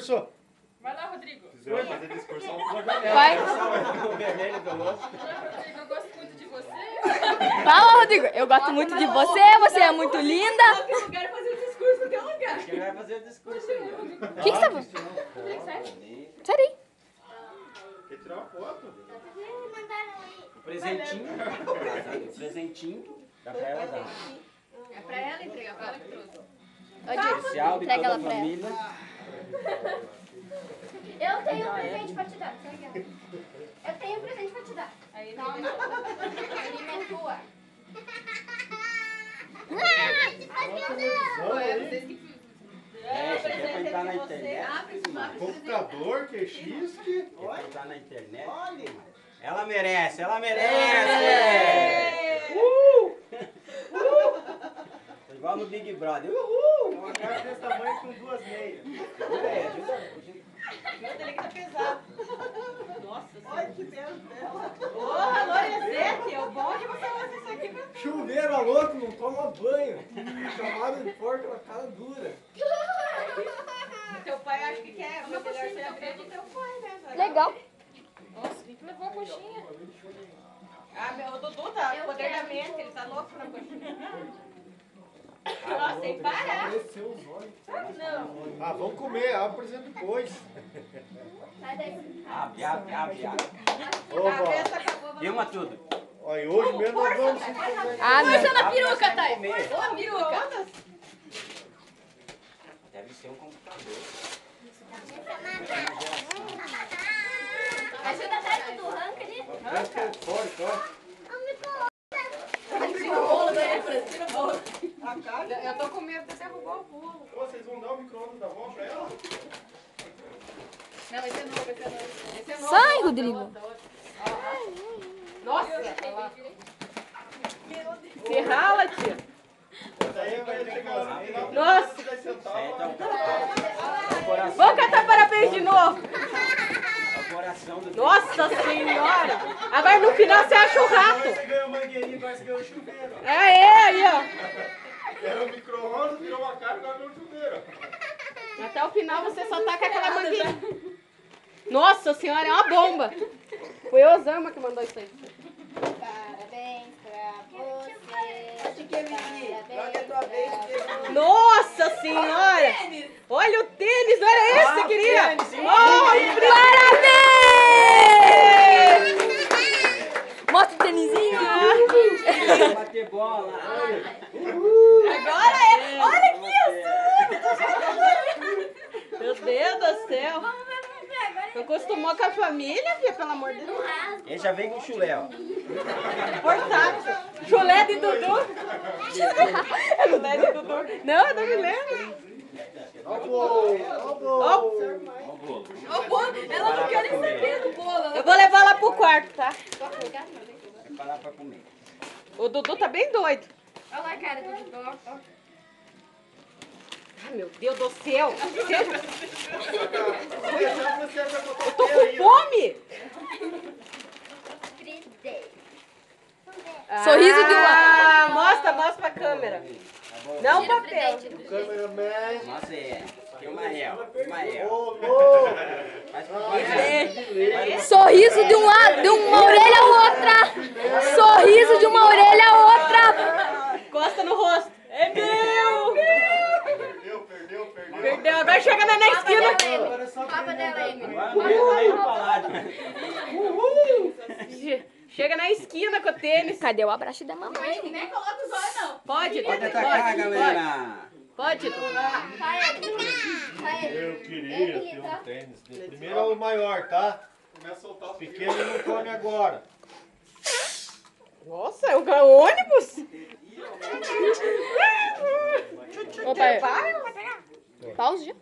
discurso. Vai lá, Rodrigo. Vai fazer discurso. Vai. O vermelho do outro. Rodrigo, eu gosto muito de você. Fala, Rodrigo. Eu gosto muito de você, você é muito linda. Eu quero fazer o discurso no teu lugar. Quem vai fazer o discurso aí? O que você tá fazendo? Sai daí. Quer tirar uma foto? O presentinho. O presentinho. Dá pra ela dar. É pra ela entregar, pra ela que trouxe. Ô, Diego, Especial de entrega toda ela a pra ela. família. Eu tenho um presente pra te dar. Eu tenho um presente pra te dar. Aí, Toma. Ele é tua. é vocês que fizeram. É, isso aqui é pra entrar na internet. Computador, que xisque. É pra entrar na internet. Ela merece, ela merece! Tô igual no Big Brother. Uhul! Uma caixa desse tamanho com 2 meias. Meu dele que tá pesado. Nossa Olha que belo dela. Porra, Lorenzetti, é o bom de você fazer isso aqui pra Chuveiro, a louco, não toma banho. Chamado de porco na cara dura. Teu pai acha que quer, mas melhor ser abrir do teu pai, né? Legal. Nossa, quem que levou a coxinha? Ah, o Dudu tá Eu poder da quero. mente, ele tá louco na coxinha. Nossa, sem parar. Desceu os olhos. Não. Ah, vamos comer, apresenta depois. Sai daí. Abre, abre, abre, abre. A Opa. festa acabou. Filma tudo. Olha, hoje mesmo nós vamos se comer. Ah, não. Força na Abre, peruca, nós Thay. vamos comer. Ô, peruca. Deve ser um computador. Ajuda a Thay, Dudu. Arranca ali. Tira o bolo daí, Fran. Tira o bolo. Eu tô com medo de derrubar o bolo. Ô, vocês vão dar o micro-ondas da avó pra ela? Não, esse é novo, esse é novo. Esse é novo. Sai, Da outra, Rodrigo. da outra. Nossa, olha lá. Se rala, tia. Daí vai chegar lá no final. Nossa. Você vai sentar Senta lá. o coração. Vamos cantar parabéns de novo. O coração do Nossa senhora. Agora no final você acha o rato. Você ganhou mangueirinho, agora você ganhou chuveiro. Aí, ó. Era o micro-ondas, virou uma cara, agora virou um chuveiro. Até o final você só tá com aquela mangueirinha. Nossa senhora, é uma bomba. Foi o Osama que mandou isso aí. Parabéns pra você. Joga a tua vez, que Nossa senhora. Olha o tênis, olha esse que queria. Parabéns! Mostra o tênisinho. bater bola. Agora é. Olha aqui, meu Deus do céu. Não acostumou com a família, filha, pelo amor de Deus. Ele já vem com chulé, ó. Portátil. Chulé de Dudu. É chulé de Dudu. Não, é da Milena. Olha o bolo. Ó, Ó o bolo. o bolo. Ela não quer nem saber do bolo. Eu vou levar lá pro quarto, tá? Preparar pra comer. O Dudu tá bem doido. Olha lá a cara do Dudu. Ó. Ai, meu Deus do céu. Eu Eu tô com fome. Sorriso de um lado. Mostra pra câmera. Tá bom? Não Tira o papel. presente do Cameraman. Nossa, é. Filma réu. Filma réu. Ô, louco. Faz pro Sorriso de um lado, de uma orelha a outra. Sorriso de uma orelha a outra. Encosta no rosto. É meu. Perdeu. Perdeu. Agora chega na esquina. agora é só Papa dela, Emily. Agora não entra nem no paládio. Chega na esquina com o tênis. Cadê o abraço da mamãe? Nem coloca os olhos, não. Pode, Pode atacar, galera. Pode. Vai, Emily. Eu queria ter um tênis. Primeiro é o maior, tá? Começa a soltar os pequenos e não come agora. Nossa, é um ônibus. Opa, Vai. pausa já.